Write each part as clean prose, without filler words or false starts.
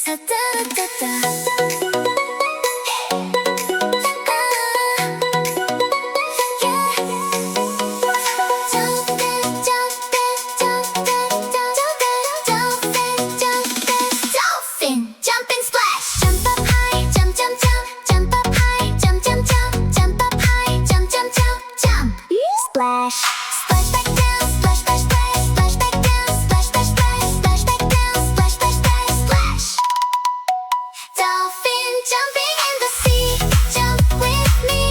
Dolphin, jump and splash. Jump up high, jump, jump, jump. Jump up high, jump, jump, jump. Jump up high, jump, jump, jump. Jump. Splash. Splash back down, splash, splash, splash. Splash back down, splash, splash, splash. Splash back down, splash, splash, splash. Splash. Dolphin jumping in the sea. Jump with me.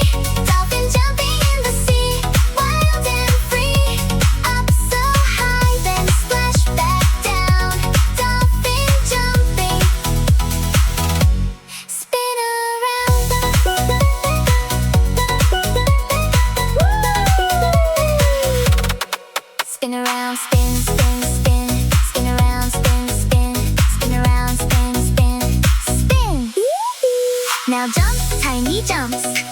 Dolphin jumping in the sea. Wild and free. Up so high, then splash back down. Dolphin jumping. Spin around. Spin around, spin, spin, spin. Spin around, spin, spin. Spin around, spin, spin. Spin. Now jump, tiny jumps.